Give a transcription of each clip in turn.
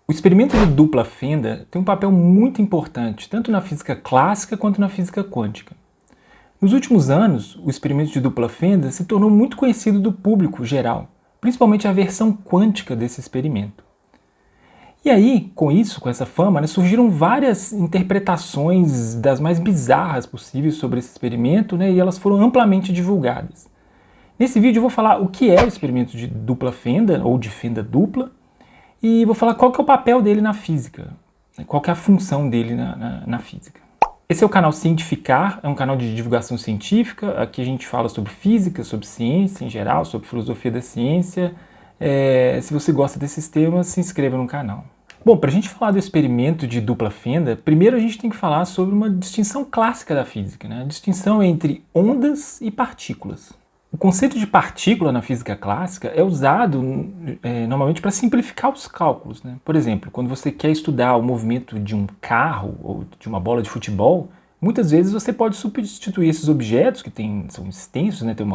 O experimento de dupla fenda tem um papel muito importante, tanto na física clássica quanto na física quântica. Nos últimos anos, o experimento de dupla fenda se tornou muito conhecido do público geral, principalmente a versão quântica desse experimento. E aí, com isso, com essa fama, surgiram várias interpretações das mais bizarras possíveis sobre esse experimento, e elas foram amplamente divulgadas. Nesse vídeo eu vou falar o que é o experimento de dupla fenda, ou de fenda dupla, e vou falar qual que é o papel dele na física, qual que é a função dele na física. Esse é o canal Cientificar, é um canal de divulgação científica. Aqui a gente fala sobre física, sobre ciência em geral, sobre filosofia da ciência. Se você gosta desses temas, se inscreva no canal. Bom, para a gente falar do experimento de dupla fenda, primeiro a gente tem que falar sobre uma distinção clássica da física, a distinção entre ondas e partículas. O conceito de partícula na física clássica é usado normalmente para simplificar os cálculos. Por exemplo, quando você quer estudar o movimento de um carro ou de uma bola de futebol, muitas vezes você pode substituir esses objetos que são extensos, têm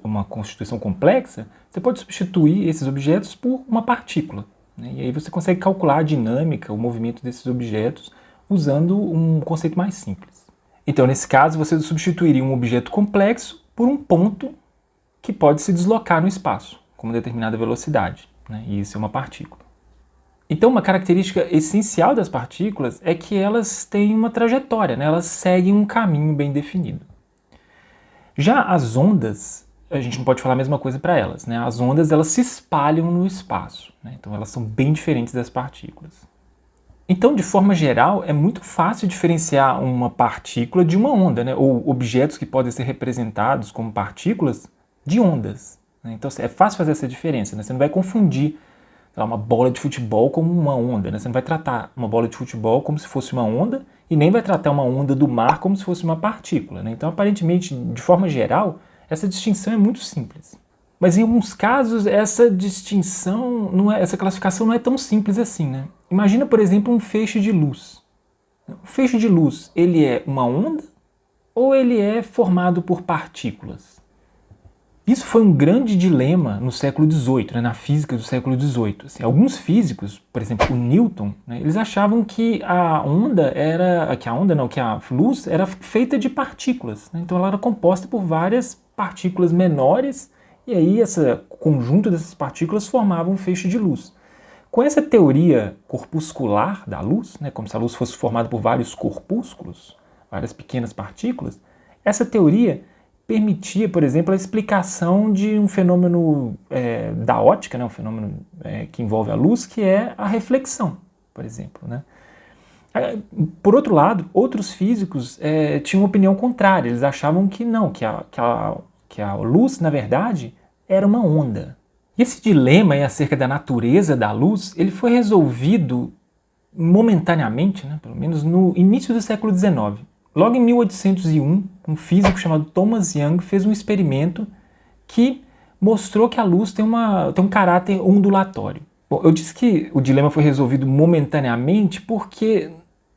uma constituição complexa, você pode substituir esses objetos por uma partícula. E aí você consegue calcular a dinâmica, o movimento desses objetos usando um conceito mais simples. Então, nesse caso, você substituiria um objeto complexo por um ponto que pode se deslocar no espaço, com uma determinada velocidade, e isso é uma partícula. Então, uma característica essencial das partículas é que elas têm uma trajetória, elas seguem um caminho bem definido. Já as ondas, a gente não pode falar a mesma coisa para elas. As ondas, elas se espalham no espaço, então elas são bem diferentes das partículas. Então, de forma geral, é muito fácil diferenciar uma partícula de uma onda, ou objetos que podem ser representados como partículas de ondas. Então, é fácil fazer essa diferença. Você não vai confundir uma bola de futebol como uma onda. Você não vai tratar uma bola de futebol como se fosse uma onda e nem vai tratar uma onda do mar como se fosse uma partícula. Então, aparentemente, de forma geral, essa distinção é muito simples. Mas em alguns casos essa distinção, essa classificação não é tão simples assim. Imagina, por exemplo, um feixe de luz. O feixe de luz, ele é uma onda ou ele é formado por partículas? Isso foi um grande dilema no século XVIII, na física do século XVIII. Alguns físicos, por exemplo, o Newton, eles achavam que a luz era feita de partículas. Então ela era composta por várias partículas menores. E aí, esse conjunto dessas partículas formava um feixe de luz. Com essa teoria corpuscular da luz, como se a luz fosse formada por vários corpúsculos, várias pequenas partículas, essa teoria permitia, por exemplo, a explicação de um fenômeno da óptica, um fenômeno que envolve a luz, que é a reflexão, por exemplo. Por outro lado, outros físicos tinham uma opinião contrária. Eles achavam que não, que a luz, na verdade, era uma onda. E esse dilema acerca da natureza da luz, ele foi resolvido momentaneamente, pelo menos no início do século XIX. Logo em 1801, um físico chamado Thomas Young fez um experimento que mostrou que a luz tem um caráter ondulatório. Bom, eu disse que o dilema foi resolvido momentaneamente porque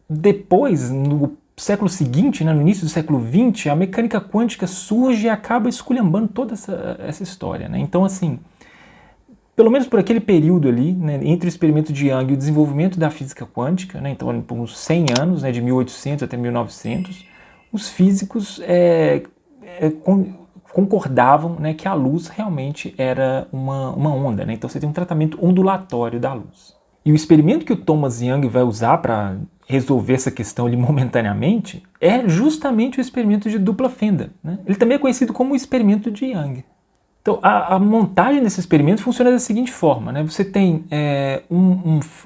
depois, no século seguinte, no início do século XX, a mecânica quântica surge e acaba esculhambando toda essa história. Então, pelo menos por aquele período ali, entre o experimento de Young e o desenvolvimento da física quântica, então por uns 100 anos, de 1800 até 1900, os físicos concordavam que a luz realmente era uma onda. Então você tem um tratamento ondulatório da luz. E o experimento que o Thomas Young vai usar para resolver essa questão ali momentaneamente é justamente o experimento de dupla fenda. Ele também é conhecido como o experimento de Young. Então, a montagem desse experimento funciona da seguinte forma. Você tem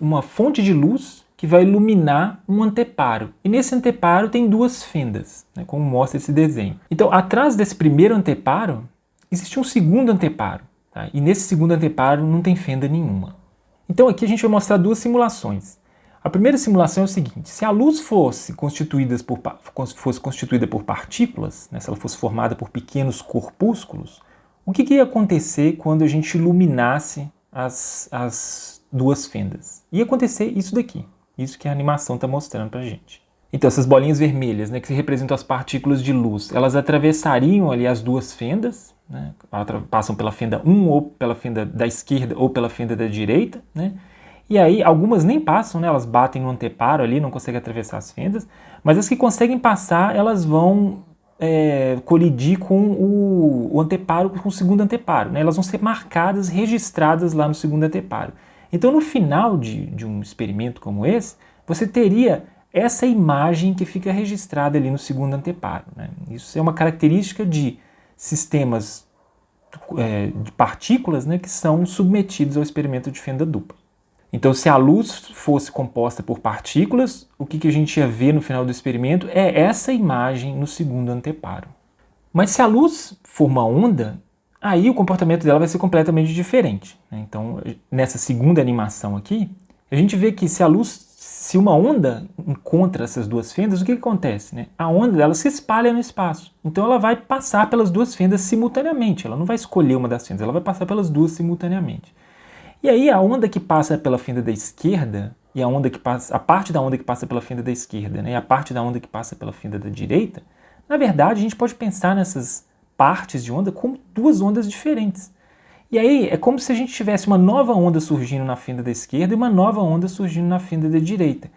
uma fonte de luz que vai iluminar um anteparo. E nesse anteparo tem duas fendas, como mostra esse desenho. Então, atrás desse primeiro anteparo, existe um segundo anteparo. E nesse segundo anteparo não tem fenda nenhuma. Então, aqui a gente vai mostrar duas simulações. A primeira simulação é o seguinte: se a luz fosse constituída por partículas, se ela fosse formada por pequenos corpúsculos, o que ia acontecer quando a gente iluminasse as duas fendas? Ia acontecer isso daqui, isso que a animação está mostrando para a gente. Então, essas bolinhas vermelhas, que representam as partículas de luz, elas atravessariam ali as duas fendas, passam pela fenda 1 ou pela fenda da esquerda ou pela fenda da direita, E aí, algumas nem passam, né? Elas batem no anteparo ali, não conseguem atravessar as fendas, mas as que conseguem passar, elas vão colidir com o anteparo, com o segundo anteparo, né? Elas vão ser marcadas, registradas lá no segundo anteparo. Então, no final de um experimento como esse, você teria essa imagem que fica registrada ali no segundo anteparo, né? Isso é uma característica de sistemas de partículas, né, que são submetidos ao experimento de fenda dupla. Então, se a luz fosse composta por partículas, o que a gente ia ver no final do experimento é essa imagem no segundo anteparo. Mas se a luz for uma onda, aí o comportamento dela vai ser completamente diferente, né? Então, nessa segunda animação aqui, a gente vê que se uma onda encontra essas duas fendas, o que acontece, né? A onda dela se espalha no espaço. Então ela vai passar pelas duas fendas simultaneamente. Ela não vai escolher uma das fendas, ela vai passar pelas duas simultaneamente. E aí a onda que passa pela fenda da esquerda e a parte da onda que passa pela fenda da esquerda, né, e a parte da onda que passa pela fenda da direita, na verdade a gente pode pensar nessas partes de onda como duas ondas diferentes. E aí é como se a gente tivesse uma nova onda surgindo na fenda da esquerda e uma nova onda surgindo na fenda da direita.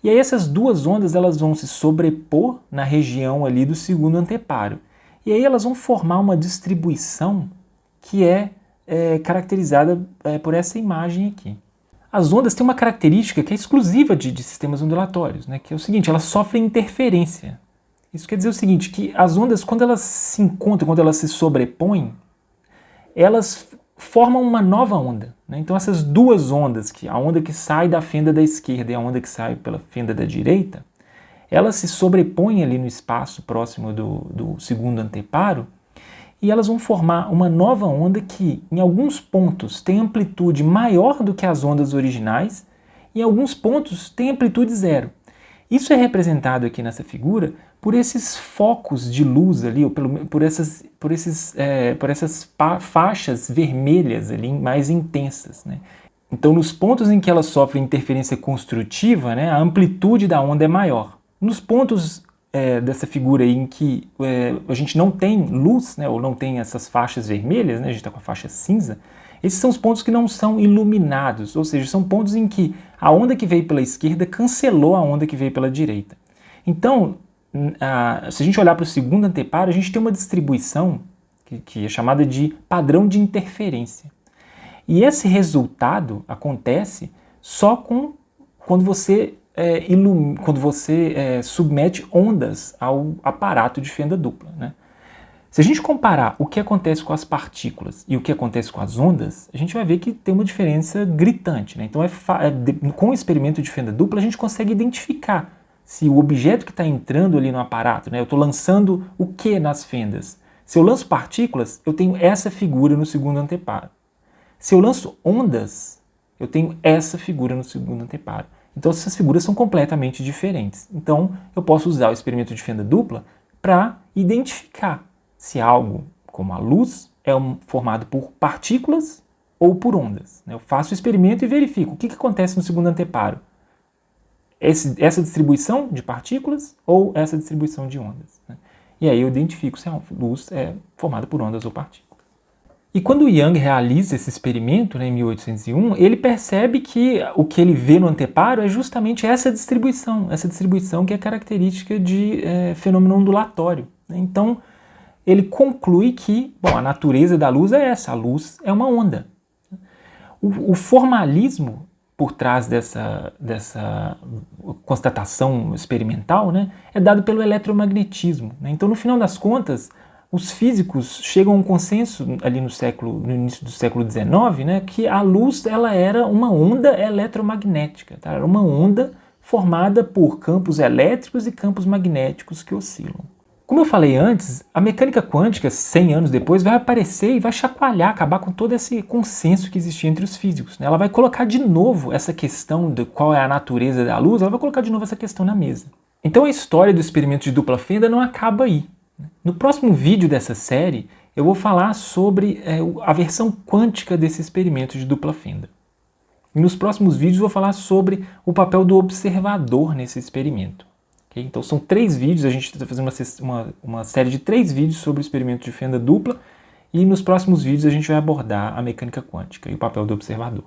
E aí essas duas ondas elas vão se sobrepor na região ali do segundo anteparo. E aí elas vão formar uma distribuição que é caracterizada por essa imagem aqui. As ondas têm uma característica que é exclusiva de sistemas ondulatórios, né, que é o seguinte: elas sofrem interferência. Isso quer dizer o seguinte, que as ondas, quando elas se encontram, quando elas se sobrepõem, elas formam uma nova onda, né? Então essas duas ondas, a onda que sai da fenda da esquerda e a onda que sai pela fenda da direita, elas se sobrepõem ali no espaço próximo do segundo anteparo e elas vão formar uma nova onda que, em alguns pontos, tem amplitude maior do que as ondas originais e em alguns pontos tem amplitude zero. Isso é representado aqui nessa figura por esses focos de luz ali, ou por essas faixas vermelhas ali mais intensas, né? Então, nos pontos em que elas sofrem interferência construtiva, né, a amplitude da onda é maior. Nos pontos dessa figura aí em que a gente não tem luz, né, ou não tem essas faixas vermelhas, né, a gente está com a faixa cinza, esses são os pontos que não são iluminados, ou seja, são pontos em que a onda que veio pela esquerda cancelou a onda que veio pela direita. Então, se a gente olhar para o segundo anteparo, a gente tem uma distribuição que é chamada de padrão de interferência. E esse resultado acontece só quando você submete ondas ao aparato de fenda dupla, né? Se a gente comparar o que acontece com as partículas e o que acontece com as ondas, a gente vai ver que tem uma diferença gritante, né? Então, com o experimento de fenda dupla, a gente consegue identificar se o objeto que está entrando ali no aparato, né? Eu estou lançando o que nas fendas? Se eu lanço partículas, eu tenho essa figura no segundo anteparo. Se eu lanço ondas, eu tenho essa figura no segundo anteparo. Então, essas figuras são completamente diferentes. Então, eu posso usar o experimento de fenda dupla para identificar se algo, como a luz, é formado por partículas ou por ondas, né? Eu faço o experimento e verifico o que acontece no segundo anteparo. Essa distribuição de partículas ou essa distribuição de ondas, né? E aí eu identifico se a luz é formada por ondas ou partículas. E quando o Young realiza esse experimento, né, em 1801, ele percebe que o que ele vê no anteparo é justamente essa distribuição que é característica de fenômeno ondulatório, né? Então, ele conclui que, a natureza da luz é essa, a luz é uma onda. O formalismo por trás dessa constatação experimental, né, é dado pelo eletromagnetismo, né? Então, no final das contas, os físicos chegam a um consenso ali no início do século XIX, né, que a luz ela era uma onda eletromagnética, tá? Era uma onda formada por campos elétricos e campos magnéticos que oscilam. Como eu falei antes, a mecânica quântica, 100 anos depois, vai aparecer e vai chacoalhar, acabar com todo esse consenso que existia entre os físicos, né? Ela vai colocar de novo essa questão de qual é a natureza da luz, ela vai colocar de novo essa questão na mesa. Então a história do experimento de dupla fenda não acaba aí. No próximo vídeo dessa série, eu vou falar sobre a versão quântica desse experimento de dupla fenda. E nos próximos vídeos eu vou falar sobre o papel do observador nesse experimento. Então são 3 vídeos, a gente está fazendo uma série de 3 vídeos sobre o experimento de fenda dupla e nos próximos vídeos a gente vai abordar a mecânica quântica e o papel do observador.